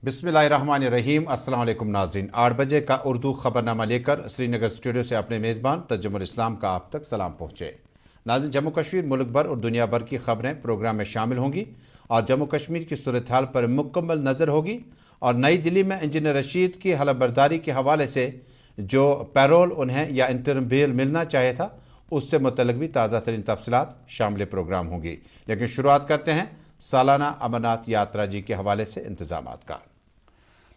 बिस्मिल्लाहिर्रहमानिर्रहीम। अस्सलाम वालेकुम नाज़रीन। 8 बजे का उर्दू खबरनामा लेकर श्रीनगर स्टूडियो से अपने मेज़बान तर्जुमुल इस्लाम का आप तक सलाम पहुँचे। नाज़रीन, जम्मू कश्मीर, मुल्क भर और दुनिया भर की खबरें प्रोग्राम में शामिल होंगी और जम्मू कश्मीर की सूरत हाल पर मुकम्मल नज़र होगी। और नई दिल्ली में इंजीनियर रशीद की हलफबर्दारी के हवाले से जो पैरोल उन्हें या इंटरम बेल मिलना चाहिए था, उससे मुतल्लिक भी ताज़ा तरीन तफसीलात शामिल प्रोग्राम होंगी। लेकिन शुरुआत करते हैं सालाना अमरनाथ यात्रा जी के हवाले से इंतजामात का।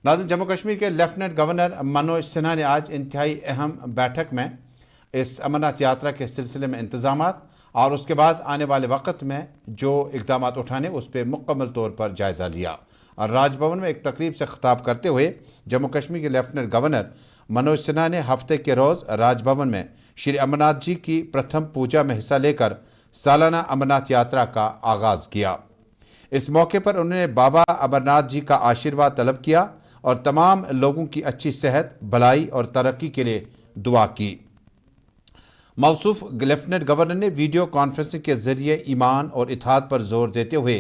नाज़रीन, जम्मू कश्मीर के लेफ्टिनेंट गवर्नर मनोज सिन्हा ने आज इंतहाई अहम बैठक में इस अमरनाथ यात्रा के सिलसिले में इंतजामात और उसके बाद आने वाले वक्त में जो इक़दाम उठाने उस पर मुकम्मल तौर पर जायज़ा लिया। और राजभवन में एक तकरीब से खिताब करते हुए जम्मू कश्मीर के लेफ्टिनेंट गवर्नर मनोज सिन्हा ने हफ्ते के रोज़ राजभवन में श्री अमरनाथ जी की प्रथम पूजा में हिस्सा लेकर सालाना अमरनाथ यात्रा का आगाज़ किया। इस मौके पर उन्होंने बाबा अमरनाथ जी का आशीर्वाद तलब किया और तमाम लोगों की अच्छी सेहत, भलाई और तरक्की के लिए दुआ की। मौसूफ लेफ्टिनेंट गवर्नर ने वीडियो कॉन्फ्रेंसिंग के जरिए ईमान और इत्तेहाद पर जोर देते हुए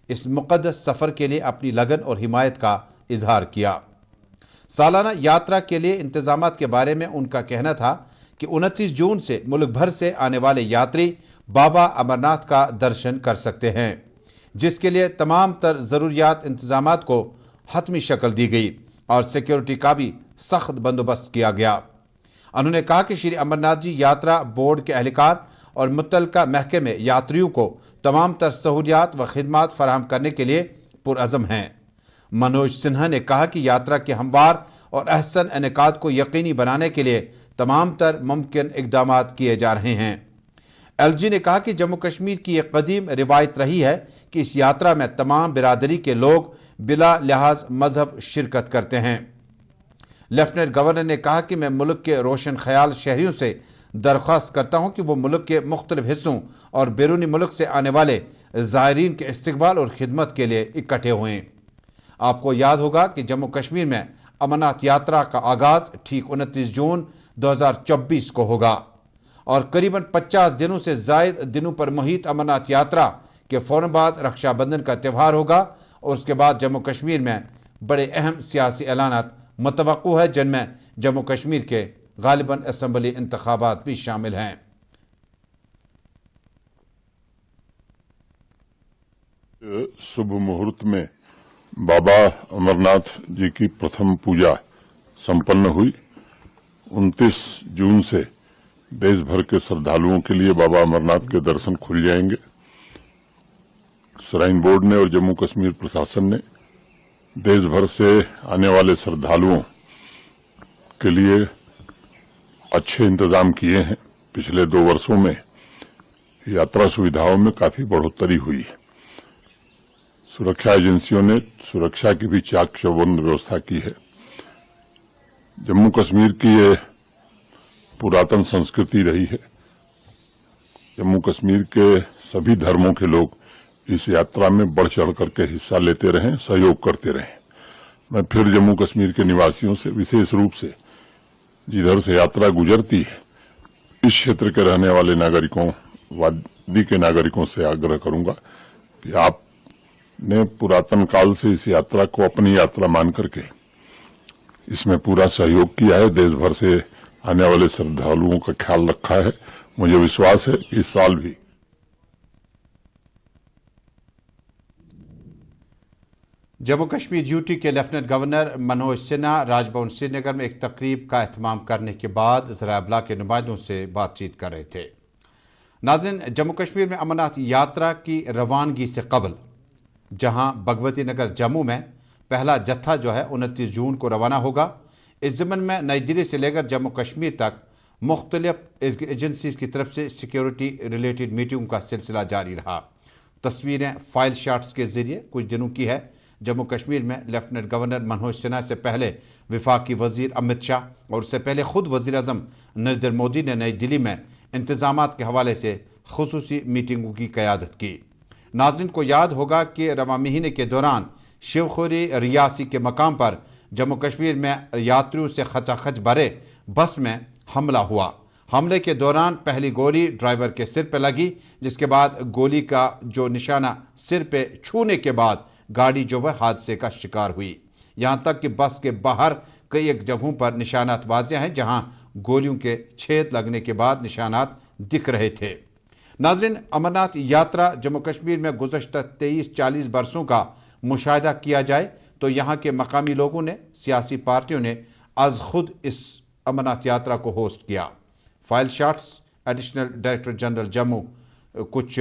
इस मुक़द्दस सफ़र के लिए अपनी लगन और हिमायत का इजहार किया। सालाना यात्रा के लिए इंतजामात के बारे में उनका कहना था कि 29 जून से मुल्क भर से आने वाले यात्री बाबा अमरनाथ का दर्शन कर सकते हैं, जिसके लिए तमाम तर ज़रूरियात इंतजामात को हतमी शक्ल दी गई और सिक्योरिटी का भी सख्त बंदोबस्त किया गया। उन्होंने कहा कि श्री अमरनाथ जी यात्रा बोर्ड के एहलकार और मुतल्लिका महकमे यात्रियों को तमाम तर सहूलियात व खिदमात फराहम करने के लिए पुरअज़म हैं। मनोज सिन्हा ने कहा कि यात्रा के हमवार और अहसन इनेकाद को यकीनी बनाने के लिए तमाम तर मुमकिन इक़दामात किए जा रहे हैं। एलजी ने कहा कि जम्मू कश्मीर की एक कदीम रिवायत रही है कि इस यात्रा में तमाम बिरादरी के लोग बिला लिहाज मजहब शिरकत करते हैं। लेफ्टिनेंट गवर्नर ने कहा कि मैं मुल्क के रोशन ख्याल शहरियों से दरख्वास्त करता हूं कि वो मुल्क के मुख्तलिफ हिस्सों और बैरूनी मुल्क से आने वाले ज़ायरीन के इस्तकबाल और खिदमत के लिए इकट्ठे हुए। आपको याद होगा कि जम्मू कश्मीर में अमरनाथ यात्रा का आगाज़ ठीक 29 जून 2024 को होगा और करीबन 50 दिनों से ज़ायद दिनों पर मुहित अमरनाथ यात्रा के फ़ौरन बाद रक्षाबंधन का त्यौहार होगा और उसके बाद जम्मू कश्मीर में बड़े अहम सियासी ऐलानात मुतवक्को है, जिनमें जम्मू कश्मीर के गालिबन असम्बली इंतखाबात भी शामिल हैं। शुभ मुहूर्त में बाबा अमरनाथ जी की प्रथम पूजा संपन्न हुई। 29 जून से देश भर के श्रद्धालुओं के लिए बाबा अमरनाथ के दर्शन खुल जाएंगे। श्राइन बोर्ड ने और जम्मू कश्मीर प्रशासन ने देश भर से आने वाले श्रद्धालुओं के लिए अच्छे इंतजाम किए हैं। पिछले 2 वर्षों में यात्रा सुविधाओं में काफी बढ़ोतरी हुई है। सुरक्षा एजेंसियों ने सुरक्षा की भी चाक चौबंद व्यवस्था की है। जम्मू कश्मीर की ये पुरातन संस्कृति रही है। जम्मू कश्मीर के सभी धर्मों के लोग इस यात्रा में बढ़ चढ़ करके हिस्सा लेते रहें, सहयोग करते रहें। मैं फिर जम्मू कश्मीर के निवासियों से, विशेष रूप से जिधर से यात्रा गुजरती है, इस क्षेत्र के रहने वाले नागरिकों, वादी के नागरिकों से आग्रह करूंगा कि आपने पुरातन काल से इस यात्रा को अपनी यात्रा मान करके इसमें पूरा सहयोग किया है। देश भर से आने वाले श्रद्धालुओं का ख्याल रखा है। मुझे विश्वास है कि इस साल भी जम्मू कश्मीर यूटी के लेफ्टिनेंट गवर्नर मनोज सिन्हा राजभवन श्रीनगर में एक तकरीब का एहतमाम करने के बाद ज़राए इब्लाग़ के नुमाइंदों से बातचीत कर रहे थे। नाज़रीन, जम्मू कश्मीर में अमरनाथ यात्रा की रवानगी से कबल जहां भगवती नगर जम्मू में पहला जत्था जो है 29 जून को रवाना होगा, इस ज़मन में नई दिल्ली से लेकर जम्मू कश्मीर तक मुख्तलिफ एजेंसीज़ की तरफ से सिक्योरिटी रिलेटेड मीटिंगों का सिलसिला जारी रहा। तस्वीरें फाइल शाट्स के ज़रिए कुछ दिनों की है। जम्मू कश्मीर में लेफ्टिनेंट गवर्नर मनोज सिन्हा से पहले वफाकी वज़ीर अमित शाह और उससे पहले खुद वज़ीर आज़म नरेंद्र मोदी ने नई दिल्ली में इंतजामात के हवाले से खुसूसी मीटिंगों की क़यादत की। नाज़रीन को याद होगा कि रवां महीने के दौरान शिवखोरी रियासी के मकाम पर जम्मू कश्मीर में यात्रियों से खचाखच भरे बस में हमला हुआ। हमले के दौरान पहली गोली ड्राइवर के सिर पर लगी, जिसके बाद गोली का जो निशाना सिर पे छूने के बाद गाड़ी जो है हादसे का शिकार हुई। यहाँ तक कि बस के बाहर कई एक जगहों पर निशानात वाज़ेह हैं जहां गोलियों के छेद लगने के बाद निशानात दिख रहे थे। नाज़रीन, अमरनाथ यात्रा जम्मू कश्मीर में गुज़श्ता 23-40 बरसों का मुशाहिदा किया जाए तो यहाँ के मकामी लोगों ने, सियासी पार्टियों ने आज खुद इस अमरनाथ यात्रा को होस्ट किया। File shots additional director general Jammu कुछ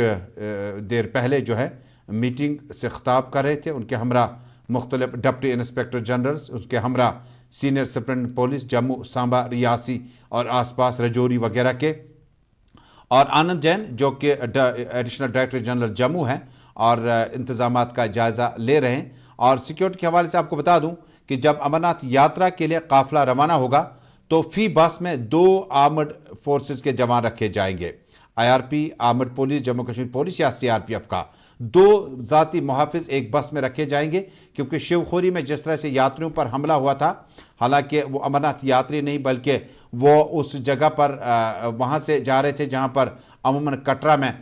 देर पहले जो है मीटिंग से खिताब कर रहे थे। उनके हमरा मुख्तलिफ डिप्टी इंस्पेक्टर जनरल्स, उसके हमरा senior superintendent police Jammu, Samba, Reasi और आसपास रजौरी वगैरह के, और आनंद जैन जो कि एडिशनल डायरेक्टर जनरल जम्मू हैं और इंतजामात का जायज़ा ले रहे हैं। और सिक्योरिटी के हवाले से आपको बता दूं कि जब अमरनाथ यात्रा के लिए काफिला रवाना होगा तो फी बस में 2 आर्मड फोर्सेस के जवान रखे जाएंगे। IRP, armed police, Jammu Kashmir police या CRPF का 2 ज़ाती मुहाफिज एक बस में रखे जाएंगे, क्योंकि शिवखोरी में जिस तरह से यात्रियों पर हमला हुआ था, हालांकि वो अमरनाथ यात्री नहीं बल्कि वो उस जगह पर वहाँ से जा रहे थे जहाँ पर अमूमन कटरा में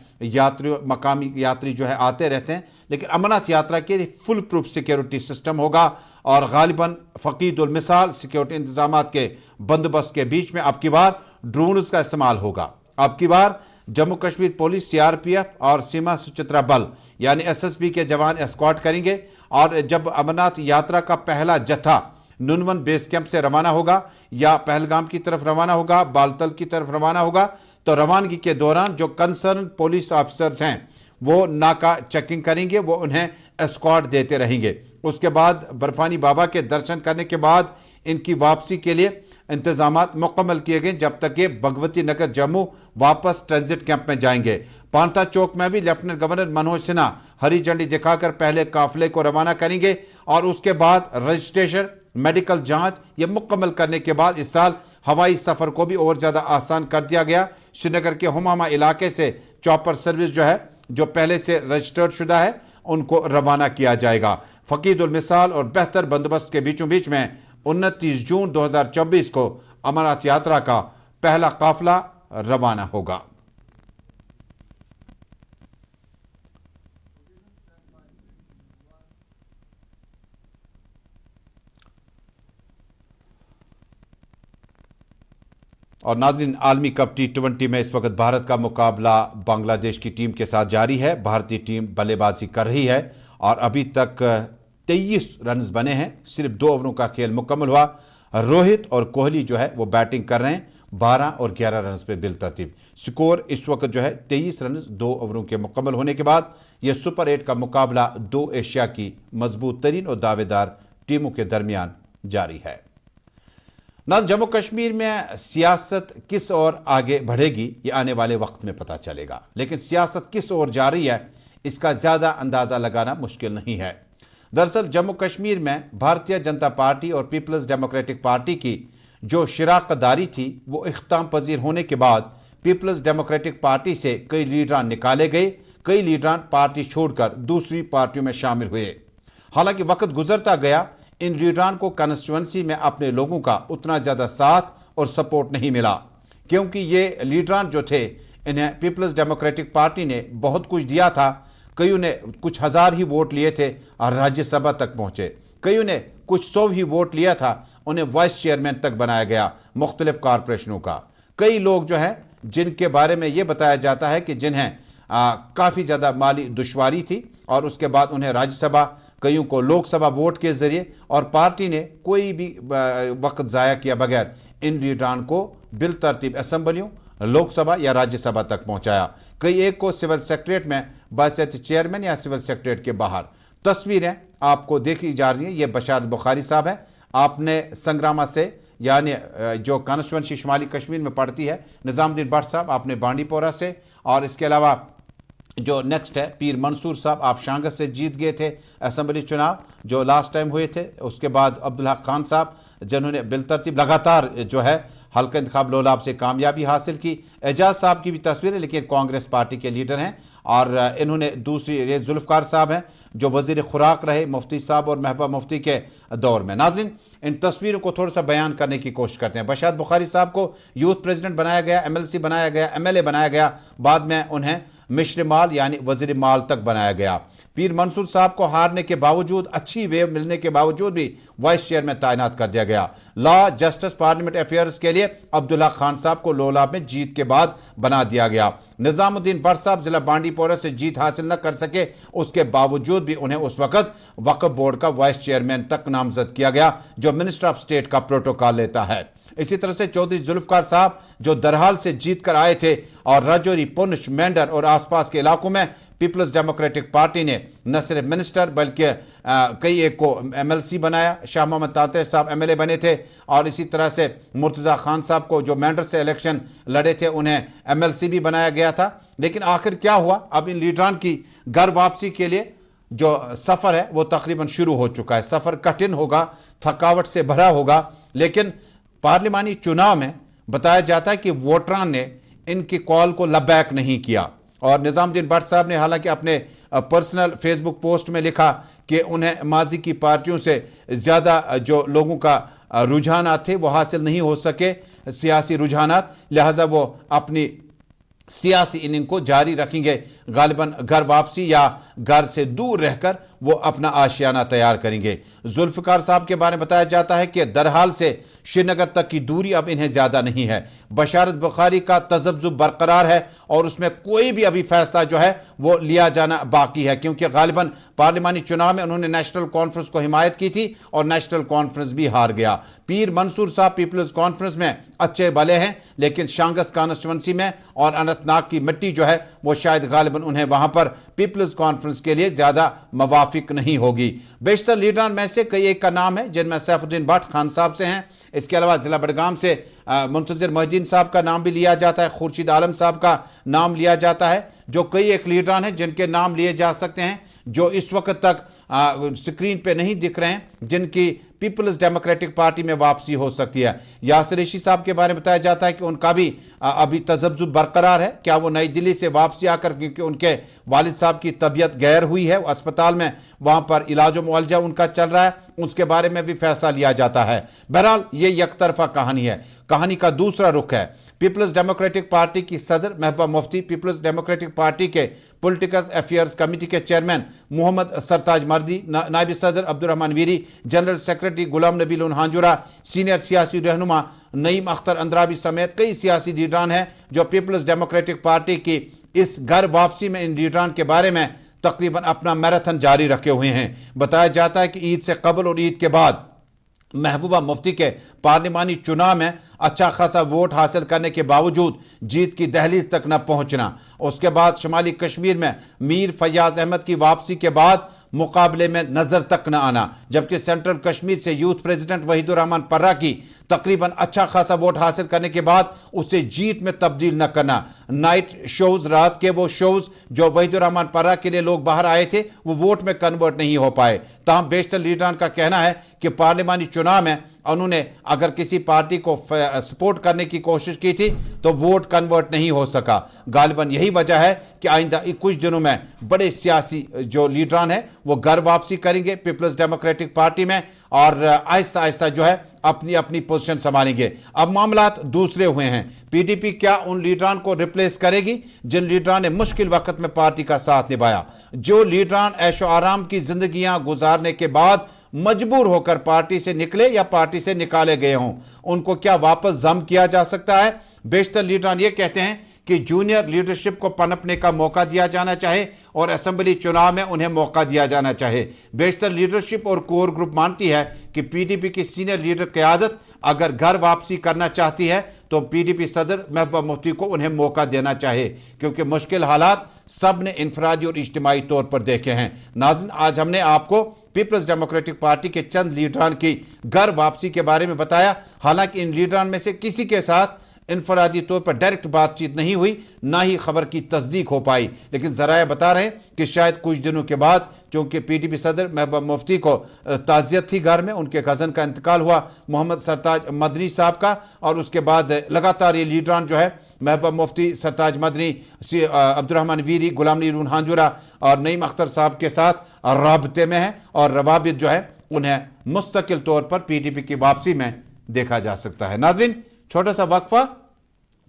मकामी यात्री जो है आते रहते हैं, लेकिन अमरनाथ यात्रा के लिए फुल प्रूफ सिक्योरिटी सिस्टम होगा और गालिबन फ़कीदुल मिसाल सिक्योरिटी इंतजामात के बंदोबस्त के बीच में अब की बार ड्रोन्स का इस्तेमाल होगा। अब की बार जम्मू कश्मीर पुलिस, CRPF और सीमा सुरक्षा बल यानी SSB के जवान एस्कॉर्ट करेंगे। और जब अमरनाथ यात्रा का पहला जत्था नुनवन बेस कैंप से रवाना होगा या पहलगाम की तरफ रवाना होगा, बालतल की तरफ रवाना होगा, तो रवानगी के दौरान जो कंसर्न पुलिस ऑफिसर्स हैं वो नाका चेकिंग करेंगे, वो उन्हें एस्कॉर्ट देते रहेंगे। उसके बाद बर्फानी बाबा के दर्शन करने के बाद इनकी वापसी के लिए इंतजामात मुकम्मल किए गए जब तक कि भगवती नगर जम्मू वापस ट्रांजिट कैंप में जाएंगे। पांता चौक में भी लेफ्टिनेंट गवर्नर मनोज सिन्हा हरी झंडी दिखाकर पहले काफिले को रवाना करेंगे और उसके बाद रजिस्ट्रेशन, मेडिकल जांच ये मुकम्मल करने के बाद इस साल हवाई सफर को भी और ज्यादा आसान कर दिया गया। श्रीनगर के हुमामा इलाके से चॉपर सर्विस जो है, जो पहले से रजिस्टर्ड शुदा है, उनको रवाना किया जाएगा। फकीदुल मिसाल और बेहतर बंदोबस्त के बीचों बीच में 29 जून 2024 को अमरनाथ यात्रा का पहला काफिला रवाना होगा। और नाज़रीन, आलमी कप T20 में इस वक्त भारत का मुकाबला बांग्लादेश की टीम के साथ जारी है। भारतीय टीम बल्लेबाजी कर रही है और अभी तक 23 रन बने हैं। सिर्फ 2 ओवरों का खेल मुकम्मल हुआ। रोहित और कोहली जो है वो बैटिंग कर रहे हैं 12 और 11 रन पे बिलतरतीब। स्कोर इस वक्त जो है 23 रन 2 ओवरों के मुकम्मल होने के बाद यह सुपर 8 का मुकाबला 2 एशिया की मजबूत तरीन और दावेदार टीमों के दरमियान जारी है। ना जम्मू कश्मीर में सियासत किस ओर आगे बढ़ेगी ये आने वाले वक्त में पता चलेगा, लेकिन सियासत किस ओर जा रही है इसका ज़्यादा अंदाज़ा लगाना मुश्किल नहीं है। दरअसल जम्मू कश्मीर में भारतीय जनता पार्टी और पीपल्स डेमोक्रेटिक पार्टी की जो शिराकतदारी थी वो इख्तिताम पजीर होने के बाद पीपल्स डेमोक्रेटिक पार्टी से कई लीडरान निकाले गए, कई लीडरान पार्टी छोड़कर दूसरी पार्टियों में शामिल हुए। हालांकि वक्त गुजरता गया, इन लीडरान को कॉन्स्टिट्यूंसी में अपने लोगों का उतना ज़्यादा साथ और सपोर्ट नहीं मिला, क्योंकि ये लीडरान जो थे इन्हें पीपल्स डेमोक्रेटिक पार्टी ने बहुत कुछ दिया था। कईयों ने कुछ हज़ार ही वोट लिए थे और राज्यसभा तक पहुँचे, कईयों ने कुछ 100 ही वोट लिया था, उन्हें वाइस चेयरमैन तक बनाया गया मुख्तलिफ कॉरपोरेशनों का। कई लोग जो हैं जिनके बारे में ये बताया जाता है कि जिन्हें काफ़ी ज़्यादा माली दुश्वारी थी और उसके बाद उन्हें राज्यसभा, कईयों को लोकसभा वोट के ज़रिए, और पार्टी ने कोई भी वक्त ज़ाया किया बगैर इन लीडरान को बिलतरतीब असम्बलियों, लोकसभा या राज्यसभा तक पहुंचाया। कई एक को सिविल सेक्रेटरीट में बासियत चेयरमैन या सिविल सेक्रेटरीट के बाहर। तस्वीरें आपको देखी जा रही हैं, ये बशारत बुखारी साहब हैं। आपने संग्रामा से यानी जो कॉन्स्टिट्यूंसी शुमाली कश्मीर में पड़ती है, निज़ामुद्दीन भट्ट साहब आपने बांडीपोरा से, और इसके अलावा जो नेक्स्ट है पीर मंसूर साहब, आप शांगत से जीत गए थे असम्बली चुनाव जो लास्ट टाइम हुए थे। उसके बाद अब्दुल्ला खान साहब जिन्होंने बिलतरतीब लगातार जो है हल्का इंतखाब लोलाब से कामयाबी हासिल की। एजाज साहब की भी तस्वीर है, लेकिन कांग्रेस पार्टी के लीडर हैं। और इन्होंने दूसरी, ये जुल्फ़कार साहब हैं जो वज़ीर खुराक रहे मुफ्ती साहब और महबूबा मुफ्ती के दौर में। नाज़रीन, इन तस्वीरों को थोड़ा सा बयान करने की कोशिश करते हैं। बशारत बुखारी साहब को यूथ प्रेसिडेंट बनाया गया, MLC बनाया गया, MLA बनाया गया, बाद में उन्हें मिश्र माल यानी वज़ीर माल तक बनाया गया। पीर मंसूर साहब को हारने के बावजूद, अच्छी वेव मिलने के बावजूद भी वाइस चेयर में तैनात कर दिया गया। लॉ, जस्टिस, पार्लियामेंट अफेयर्स के लिए अब्दुल्ला खान साहब को लोलाब में जीत के बाद बना दिया गया। निजामुद्दीन भट्ट साहब जिला बांडीपोरा से जीत हासिल न कर सके, उसके बावजूद भी उन्हें उस वक्त वक्फ बोर्ड का वाइस चेयरमैन तक नामजद किया गया, जो मिनिस्टर ऑफ स्टेट का प्रोटोकॉल लेता है। इसी तरह से चौधरी जुल्फकार साहब जो दरहाल से जीत कर आए थे और राजौरी, पुंछ, मेंढर और आसपास के इलाकों में पीपल्स डेमोक्रेटिक पार्टी ने न सिर्फ मिनिस्टर बल्कि कई एक को एमएलसी बनाया। शाह मोहम्मद तांतरे साहब एमएलए बने थे और इसी तरह से मुर्तज़ा खान साहब को जो मेंढर से इलेक्शन लड़े थे उन्हें एमएलसी भी बनाया गया था। लेकिन आखिर क्या हुआ? अब इन लीडरान की घर वापसी के लिए जो सफ़र है वो तकरीबन शुरू हो चुका है। सफ़र कठिन होगा, थकावट से भरा होगा, लेकिन पार्लिमानी चुनाव में बताया जाता है कि वोटरान ने इनकी कॉल को लबैक नहीं किया। और निजामुद्दीन भट्ट साहब ने हालांकि अपने पर्सनल फेसबुक पोस्ट में लिखा कि उन्हें माजी की पार्टियों से ज़्यादा जो लोगों का रुझानात थे वो हासिल नहीं हो सके, सियासी रुझानात, लिहाजा वो अपनी सियासी इनिंग को जारी रखेंगे। गालिबन घर वापसी या घर से दूर रहकर वो अपना आशियाना तैयार करेंगे। जुल्फकार साहब के बारे में बताया जाता है कि दरहाल से श्रीनगर तक की दूरी अब इन्हें ज़्यादा नहीं है। बशारत बुखारी का तजब्जुब बरकरार है और उसमें कोई भी अभी फैसला जो है वो लिया जाना बाकी है, क्योंकि गालिबन पार्लिमानी चुनाव में उन्होंने नेशनल कॉन्फ्रेंस को हिमायत की थी और नेशनल कॉन्फ्रेंस भी हार गया। पीर मंसूर साहब पीपल्स कॉन्फ्रेंस में अच्छे भले हैं, लेकिन शांगस कॉन्स्टिट्यूंसी में और अनंतनाग की मिट्टी जो है वो शायद गालिबन उन्हें वहां पर पीपल्स कॉन्फ्रेंस के लिए ज़्यादा मवाफिक नहीं होगी। बेशतर लीडरान में से कई एक का नाम है जिनमें सैफुद्दीन भट्ट खान साहब से हैं। इसके अलावा ज़िला बडगाम से मुंतज़िर मोहिद्दीन साहब का नाम भी लिया जाता है, खुर्शीद आलम साहब का नाम लिया जाता है, जो कई एक लीडरान हैं जिनके नाम लिए जा सकते हैं, जो इस वक्त तक स्क्रीन पे नहीं दिख रहे हैं, जिनकी पीपल्स डेमोक्रेटिक पार्टी में वापसी हो सकती है। यासिर रेशी साहब के बारे में बताया जाता है कि उनका भी अभी तजब्जुब बरकरार है, क्या वो नई दिल्ली से वापसी आकर, क्योंकि उनके वालिद साहब की तबीयत गैर हुई है, अस्पताल में वहाँ पर इलाज मुआलजा उनका चल रहा है, उसके बारे में भी फैसला लिया जाता है। बहरहाल ये एक तरफा कहानी है। कहानी का दूसरा रुख है पीपल्स डेमोक्रेटिक पार्टी की सदर Mehbooba Mufti, peoples democratic party के पॉलिटिकल अफेयर्स कमेटी के चेयरमैन मोहम्मद सरताज मर्दी, नायब सदर Abdurrahman Veeri, general secretary Ghulam Nabi loan, senior सियासी रहनुमा नईम अख्तर अंद्राबी समेत कई सियासी लीडरान हैं जो पीपल्स डेमोक्रेटिक पार्टी की इस घर वापसी में इन लीडरान के बारे में तकरीबन अपना मैराथन जारी रखे हुए हैं। बताया जाता है कि ईद से कबल और ईद के बाद महबूबा मुफ्ती के पार्लिमानी चुनाव में अच्छा खासा वोट हासिल करने के बावजूद जीत की दहलीज तक न पहुंचना, उसके बाद शुमाली कश्मीर में मीर फयाज अहमद की वापसी के बाद मुकाबले में नजर तक न आना, जबकि सेंट्रल कश्मीर से यूथ प्रेसिडेंट वहीदुर रहमान पर्रा की तकरीबन अच्छा खासा वोट हासिल करने के बाद उसे जीत में तब्दील न करना। नाइट शोज, रात के वो शोज जो वहीदुर रहमान पर्रा के लिए लोग बाहर आए थे, वो वोट में कन्वर्ट नहीं हो पाए। तमाम बेशतर लीडरान का कहना है कि पार्लिमानी चुनाव में उन्होंने अगर किसी पार्टी को सपोर्ट करने की कोशिश की थी तो वोट कन्वर्ट नहीं हो सका। गालिबन यही वजह है कि आइंदा कुछ दिनों में बड़े सियासी जो लीडरान हैं वो घर वापसी करेंगे पीपल्स डेमोक्रेटिक पार्टी में और आहिस्ता आहिस्ता जो है अपनी अपनी पोजीशन संभालेंगे। अब मामलात दूसरे हुए हैं। पीडीपी क्या उन लीडरान को रिप्लेस करेगी जिन लीडरान ने मुश्किल वक्त में पार्टी का साथ निभाया? जो लीडरान ऐशो आराम की जिंदगियां गुजारने के बाद मजबूर होकर पार्टी से निकले या पार्टी से निकाले गए हों, उनको क्या वापस जम किया जा सकता है? बेशतर लीडरान ये कहते हैं कि जूनियर लीडरशिप को पनपने का मौका दिया जाना चाहे और असेंबली चुनाव में उन्हें मौका दिया जाना चाहे। बेशतर लीडरशिप और कोर ग्रुप मानती है कि पीडीपी की सीनियर लीडर क़यादत अगर घर वापसी करना चाहती है तो पीडीपी सदर महबूबा मुफ्ती को उन्हें मौका देना चाहे, क्योंकि मुश्किल हालात सब ने इनफरादी और इज्तिमाई तौर पर देखे हैं। नाज़रीन, आज हमने आपको पीपल्स डेमोक्रेटिक पार्टी के चंद लीडरान की घर वापसी के बारे में बताया। हालांकि इन लीडरान में से किसी के साथ इनफरादी तौर पर डायरेक्ट बातचीत नहीं हुई, ना ही खबर की तस्दीक हो पाई, लेकिन ज़राए बता रहे हैं कि शायद कुछ दिनों के बाद, चूँकि पीडीपी सदर महबूबा मुफ्ती को ताज़ियत थी, घर में उनके कज़न का इंतकाल हुआ मोहम्मद सरताज मदनी साहब का, और उसके बाद लगातार ये लीडरान जो है महबूबा मुफ्ती, सरताज मदनी, अब्दुर्रहमान वीरी, गुलाम नबी लोन और नईम अख्तर साहब के साथ राबते में है और रवाबित जो है उन्हें मुस्तकिल तौर पर पीडीपी की वापसी में देखा जा सकता है। नाज़रीन, छोटा सा वक्फा,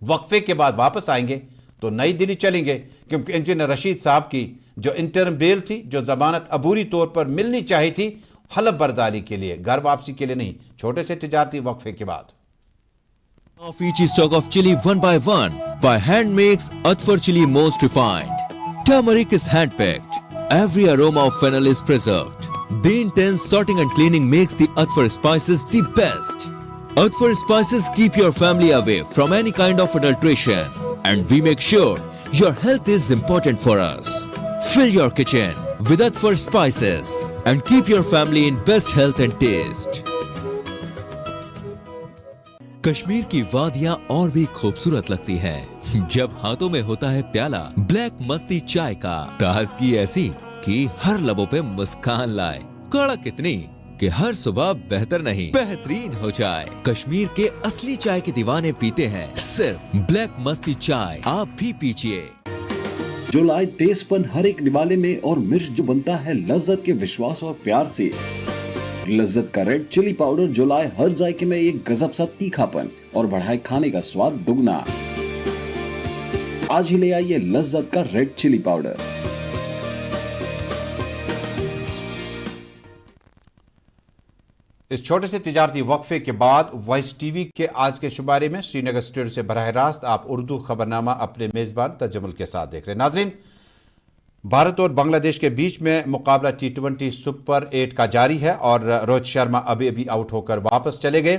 वक्फे के बाद वापस आएंगे, تو نئی دلی چلیں گے، کیونکہ انجینئر رشید صاحب کی جو انٹرم بیل تھی، جو ضمانت عبوری طور پر ملنی چاہی تھی حلف برداری کے لیے، گھر واپسی کے لیے نہیں۔ چھوٹے سے تجارتی وقفے کے بعد Of each stock of chili one by hand makes Atfar chili most refined. Turmeric is hand-picked. Every aroma of fennel is preserved. The intense sorting and cleaning makes the Atfar spices the best. Atfar spices keep your family away from any kind of adulteration. And we make sure your health is important for us. Fill your kitchen with Atfar spices and keep your family in best health and taste. Kashmir کی وادیاں اور بھی خوبصورت لگتی ہیں جب ہاتھوں میں ہوتا ہے پیالہ بلیک مستی چائے کا، تازگی ایسی کہ ہر لبوں پہ مسکان لائے، کڑک اتنی کہ ہر صبح بہتر نہیں بہترین ہو جائے۔ کشمیر کے اصلی چائے کے دیوانے پیتے ہیں صرف بلیک مستی چائے، آپ بھی پیجئے۔ جو لائے تیز پن ہر ایک نوالے میں اور مرچ جو بنتا ہے لذت کے وشواس اور پیار سے، لذت کا ریڈ چلی پاؤڈر جو لائے ہر ذائقے میں ایک گزب سا تیکھا پن اور بڑھائے کھانے کا سواد دگنا۔ آج ہی لے آئیے لذت کا ریڈ چلی پاؤڈر۔ اس چھوٹے سے تجارتی وقفے کے بعد وائس ٹی وی کے آج کے شمارے میں سری نگر اسٹوڈیو سے براہ راست آپ اردو خبرنامہ اپنے میزبان تجمل کے ساتھ دیکھ رہے ہیں۔ ناظرین، بھارت اور بنگلہ دیش کے بیچ میں مقابلہ T20 سپر 8 کا جاری ہے اور روہت شرما ابھی آؤٹ ہو کر واپس چلے گئے۔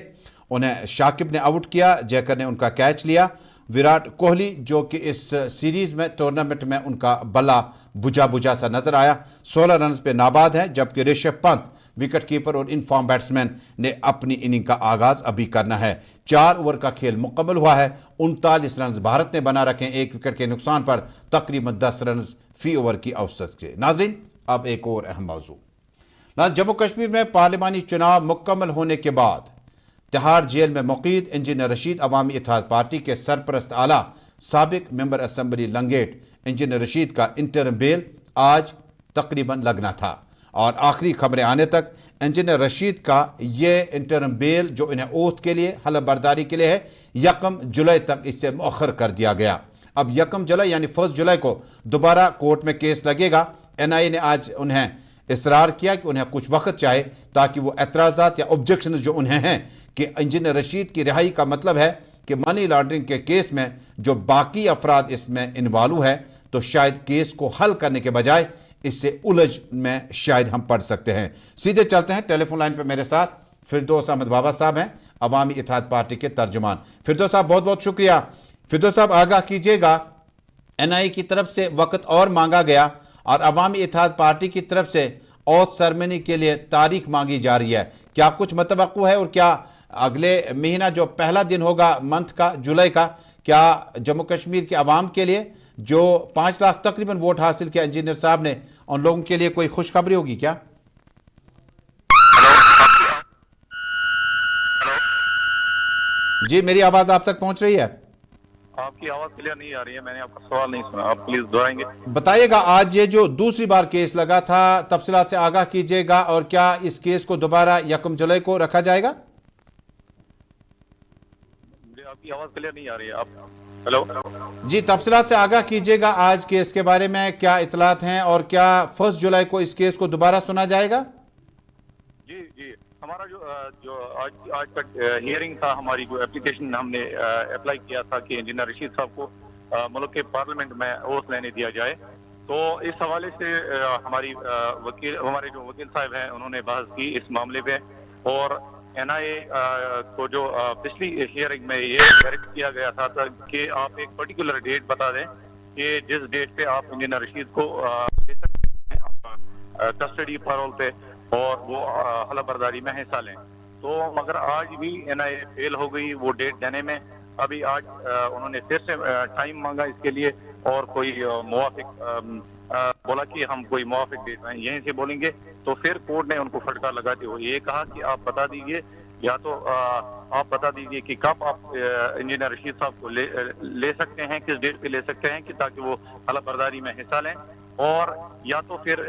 انہیں شاکب نے آؤٹ کیا، جیکر نے ان کا کیچ لیا۔ وراٹ کوہلی جو کہ اس سیریز میں ٹورنامنٹ میں ان کا بلا بجھا سا نظر آیا، 16 رنز پہ ناباد ہیں، جبکہ رشبھ پنت وکٹ کیپر اور ان فارم بیٹسمین نے اپنی اننگ کا آغاز ابھی کرنا ہے۔ 4 اوور کا کھیل مکمل ہوا ہے، 39 رنز بھارت نے بنا رکھے ہیں ایک وکٹ کے نقصان پر، تقریباً 10 رنز فی اوور کی اوسط سے۔ ناظرین، اب ایک اور اہم موضوع۔ جموں کشمیر میں پارلیمانی چناؤ مکمل ہونے کے بعد تہاڑ جیل میں مقید انجینئر رشید عوامی اتحاد پارٹی کے سرپرست اعلیٰ سابق member assembly Langate engineer Rashid کا انٹرم بیل آج تقریباً لگنا تھا، اور آخری خبریں آنے تک انجینئر رشید کا یہ انٹرم بیل جو انہیں اوتھ کے لیے حلف برداری کے لیے ہے، 1 جولائی تک اس سے مؤخر کر دیا گیا۔ اب 1 جولائی یعنی 1 جولائی کو دوبارہ کورٹ میں کیس لگے گا۔ NIA نے آج انہیں اصرار کیا کہ انہیں کچھ وقت چاہے تاکہ وہ اعتراضات یا آبجیکشنز جو انہیں ہیں کہ انجینئر رشید کی رہائی کا مطلب ہے کہ منی لانڈرنگ کے کیس میں جو باقی افراد اس میں انوالو ہے، تو شاید کیس کو حل کرنے کے بجائے اس سے الجھ میں شاید ہم پڑھ سکتے ہیں۔ سیدھے چلتے ہیں، ٹیلی فون لائن پہ میرے ساتھ فردوس احمد بابا صاحب ہیں، عوامی اتحاد پارٹی کے ترجمان۔ فردوس صاحب بہت بہت شکریہ۔ فردوس صاحب آگاہ کیجئے گا، NIA کی طرف سے وقت اور مانگا گیا اور عوامی اتحاد پارٹی کی طرف سے اوتھ سرمنی کے لیے تاریخ مانگی جا رہی ہے، کیا کچھ متوقع ہے؟ اور کیا اگلے مہینہ جو پہلا دن ہوگا منتھ کا، جولائی کا، کیا جموں کشمیر کے عوام کے لیے جو 5 لاکھ تقریباً ووٹ حاصل کیا انجینئر صاحب نے، ان لوگوں کے لیے کوئی خوشخبری ہوگی کیا؟ جی، میری آواز آپ تک پہنچ رہی ہے؟ آپ کی آواز کلیئر نہیں آ رہی ہے، میں نے آپ کا سوال نہیں سنا، آپ پلیز دہرائیں گے؟ بتائیے گا، آج یہ جو دوسری بار کیس لگا تھا، تفصیلات سے آگاہ کیجئے گا، اور کیا اس کیس کو دوبارہ 1 جولائی کو رکھا جائے گا؟ مجھے آپ کی آواز کلیئر نہیں آ رہی ہے، آپ ہیلو جی، تفصیلات سے آگاہ کیجئے گا، آج کیس کے بارے میں کیا اطلاعات ہیں، اور کیا 1 جولائی کو اس کیس کو دوبارہ سنا جائے گا؟ جی ہمارا جو آج کا ہیئرنگ تھا، ہماری جو اپلیکیشن ہم نے اپلائی کیا تھا کہ انجینئر رشید صاحب کو ملک کے پارلیمنٹ میں اوتھ لینے دیا جائے، تو اس حوالے سے ہمارے جو وکیل صاحب ہیں انہوں نے بحث کی اس معاملے پہ، اور NIA کو جو پچھلی ہیئرنگ میں یہ ڈائریکٹ کیا گیا تھا کہ آپ ایک پرٹیکولر ڈیٹ بتا دیں کہ جس ڈیٹ پہ آپ انجینئر رشید کو لے سکتے ہیں کسٹڈی پیرول پہ اور وہ حلف برداری میں حصہ لیں، تو مگر آج بھی NIA فیل ہو گئی وہ ڈیٹ دینے میں۔ ابھی آج انہوں نے پھر سے ٹائم مانگا اس کے لیے، اور کوئی موافق بولا کہ ہم کوئی موافق ڈیٹ میں یہیں سے بولیں گے، تو پھر کورٹ نے ان کو پھٹکار لگاتے ہوئے یہ کہا کہ آپ بتا دیجئے، یا تو آپ بتا دیجئے کہ کب آپ انجینئر رشید صاحب کو لے سکتے ہیں، کس ڈیٹ پہ لے سکتے ہیں کہ تاکہ وہ حلف برداری میں حصہ لیں، اور یا تو پھر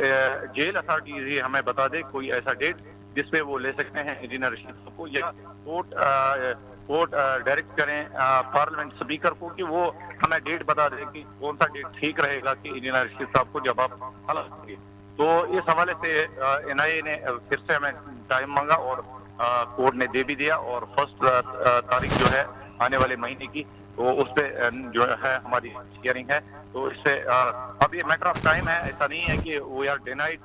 جیل اتھارٹیز ہی ہمیں بتا دے کوئی ایسا ڈیٹ جس پہ وہ لے سکتے ہیں انجینئر رشید صاحب کو، یا کوर्ट ڈائریکٹ کریں پارلیمنٹ اسپیکر کو کہ وہ ہمیں ڈیٹ بتا دے کہ کون سا ڈیٹ ٹھیک رہے گا کہ انجینئر رشید صاحب کو جب آپ حلف دیں گے۔ تو اس حوالے سے NIA نے پھر سے ہمیں ٹائم مانگا اور کورٹ نے دے بھی دیا، اور 1 تاریخ جو ہے آنے والے مہینے کی، تو اس پہ جو ہے ہماری ہیئرنگ ہے۔ تو اس سے اب یہ میٹر آف ٹائم ہے، ایسا نہیں ہے کہ we are denied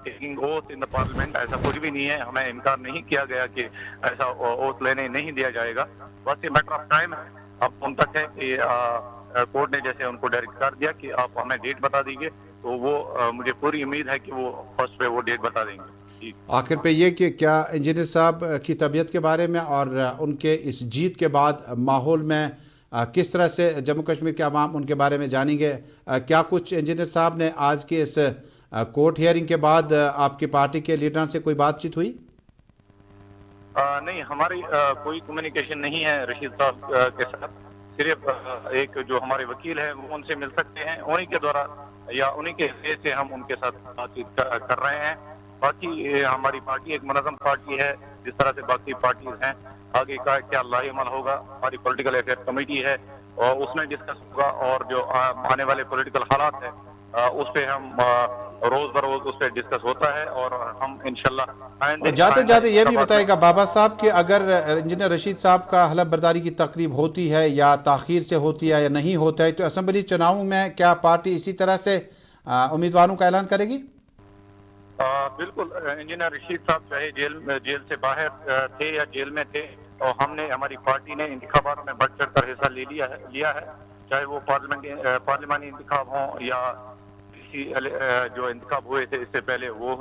taking oath in the parliament, ایسا کچھ بھی نہیں ہے، ہمیں انکار نہیں کیا گیا کہ ایسا اوتھ لینے نہیں دیا جائے گا، بس یہ میٹر آف ٹائم ہے۔ اب ان تک ہے کہ کورٹ نے جیسے ان کو ڈائریکٹ کر دیا کہ آپ ہمیں ڈیٹ بتا دیجیے، تو وہ مجھے پوری امید ہے کہ وہ 1 پہ وہ ڈیٹ بتا دیں گے۔ آخر پہ یہ کہ کیا انجینئر صاحب کی طبیعت کے بارے میں اور ان کے اس جیت کے بعد ماحول میں کس طرح سے جموں کشمیر کے عوام ان کے بارے میں جانیں گے؟ کیا کچھ انجینئر صاحب نے آج کے اس کورٹ ہیئرنگ کے بعد آپ کی پارٹی کے لیڈران سے کوئی بات چیت ہوئی؟ نہیں، ہماری کوئی کمیونیکیشن نہیں ہے رشید صاحب کے ساتھ، صرف ایک جو ہمارے وکیل ہیں وہ ان سے مل سکتے ہیں، انہی کے دوارا یا انہی کے ذریعے سے ہم ان کے ساتھ بات چیت کر رہے ہیں۔ باقی ہماری پارٹی ایک منظم پارٹی ہے، جس طرح سے باقی پارٹیز ہیں، آگے کا کیا لاہ عمل ہوگا، ہماری پولیٹیکل افیئر کمیٹی ہے اور اس میں ڈسکس ہوگا، اور جو آنے والے پولیٹیکل حالات ہیں اس پہ ہم روز بروز اس پہ ڈسکس ہوتا ہے، اور ہم انشاءاللہ جاتے جاتے یہ بھی بتائے گا بابا صاحب کہ اگر انجینئر رشید صاحب کا حلف برداری کی تقریب ہوتی ہے یا تاخیر سے ہوتی ہے یا نہیں ہوتا ہے، تو اسمبلی چناؤں میں کیا پارٹی اسی طرح سے امیدواروں کا اعلان کرے گی؟ بالکل، انجینئر رشید صاحب چاہے جیل سے باہر تھے یا جیل میں تھے، اور ہماری پارٹی نے انتخابات میں بڑھ چڑھ کر حصہ لیا ہے، چاہے وہ پارلیمانی انتخاب ہوں یا جو انتخاب ہوئے تھے اس سے پہلے وہ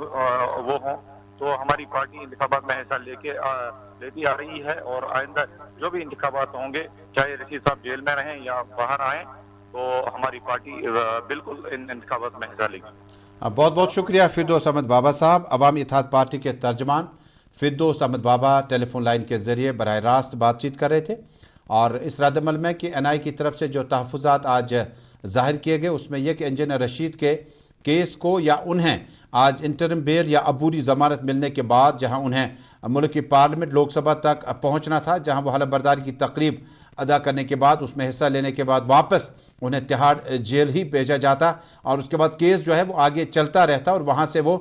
ہوں، تو ہماری پارٹی انتخابات میں حصہ لیتی آ رہی ہے، اور آئندہ جو بھی انتخابات ہوں گے، چاہے رشید صاحب جیل میں رہیں یا باہر آئیں، تو ہماری پارٹی بالکل ان انتخابات میں حصہ لے گی۔ بہت بہت شکریہ فردوس احمد بابا صاحب۔ عوامی اتحاد پارٹی کے ترجمان فردوس احمد بابا ٹیلی فون لائن کے ذریعے براہ راست بات چیت کر رہے تھے، اور اس رد عمل میں کہ NIA کی طرف سے جو تحفظات آج ظاہر کیے گئے، اس میں یہ کہ انجینئر رشید کے کیس کو یا انہیں آج انٹرم بیل یا عبوری ضمانت ملنے کے بعد جہاں انہیں ملک کی پارلیمنٹ لوک سبھا تک پہنچنا تھا، جہاں وہ حلف برداری کی تقریب ادا کرنے کے بعد اس میں حصہ لینے کے بعد واپس انہیں تہاڑ جیل ہی بھیجا جاتا، اور اس کے بعد کیس جو ہے وہ آگے چلتا رہتا، اور وہاں سے وہ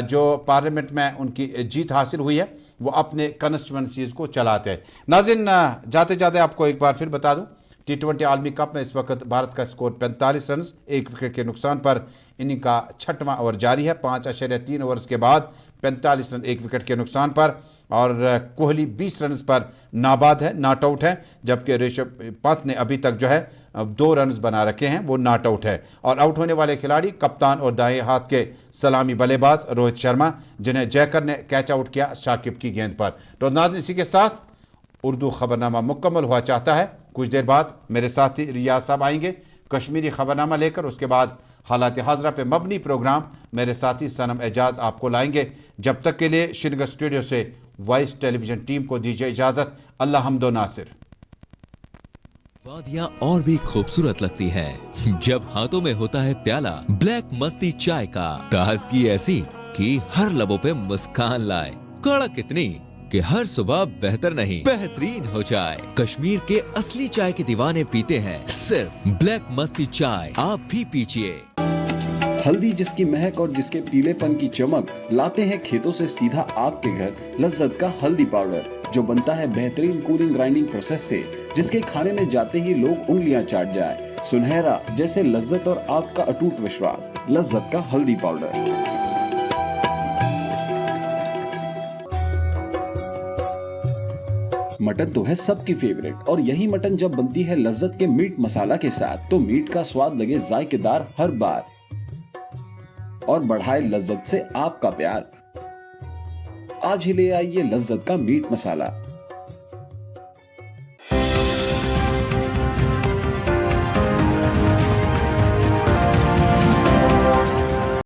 جو پارلیمنٹ میں ان کی جیت حاصل ہوئی ہے وہ اپنے کنسٹیچوئنسیز کو چلاتے ہیں۔ ناظرین، جاتے جاتے آپ کو ایک بار پھر بتا دوں، T20 عالمی کپ میں اس وقت بھارت کا سکور 45 رنز، 1 وکٹ کے نقصان پر اننگ کا 6واں اوور جاری ہے، 5.3 اوورز کے بعد 45 رن 1 وکٹ کے نقصان پر، اور کوہلی 20 رنز پر ناباد ہے، ناٹ آؤٹ ہے، جبکہ رشبھ پنت نے ابھی تک جو ہے 2 رنز بنا رکھے ہیں، وہ ناٹ آؤٹ ہے۔ اور آؤٹ ہونے والے کھلاڑی کپتان اور دائیں ہاتھ کے سلامی بلے باز روہت شرما، جنہیں جیکر نے کیچ آؤٹ کیا شاکب کی گیند پر۔ تو ناظرین، اسی کے ساتھ اردو خبرنامہ مکمل ہوا چاہتا ہے۔ کچھ دیر بعد میرے ساتھی ریاض صاحب آئیں گے کشمیری خبرنامہ لے کر، اس کے بعد حالات حاضرہ پہ مبنی پروگرام میرے ساتھی سنم اعجاز آپ کو لائیں گے۔ جب تک کے لیے شری نگر اسٹوڈیو سے وائس ٹیلی ویژن ٹیم کو دیجیے اجازت۔ اللہ حمد و ناصر۔ وادیاں اور بھی خوبصورت لگتی ہے جب ہاتھوں میں ہوتا ہے پیالہ بلیک مستی چائے کا، تازگی ایسی کہ ہر لبوں پہ مسکان لائے، کڑک اتنی کہ ہر صبح بہتر نہیں بہترین ہو جائے۔ کشمیر کے اصلی چائے کے دیوانے پیتے ہیں صرف بلیک مستی چائے، آپ بھی پیجئے۔ ہلدی جس کی مہک اور جس کے پیلے پن کی چمک، لاتے ہیں کھیتوں سے سیدھا آپ کے گھر لذت کا ہلدی پاؤڈر، جو بنتا ہے بہترین کولنگ گرائنڈنگ پروسیس سے، جس کے کھانے میں جاتے ہی لوگ انگلیاں چاٹ جائے۔ سنہرا جیسے لذت اور آپ کا اٹوٹ وشواس، لذت کا ہلدی پاؤڈر۔ مٹن تو ہے سب کی فیوریٹ، اور یہی مٹن جب بنتی ہے لذت کے میٹ مسالہ کے ساتھ، تو میٹ کا سواد لگے ذائقے دار ہر بار، اور بڑھائے لذت سے آپ کا پیار۔ آج ہی لے آئیے لذت کا میٹ مسالہ۔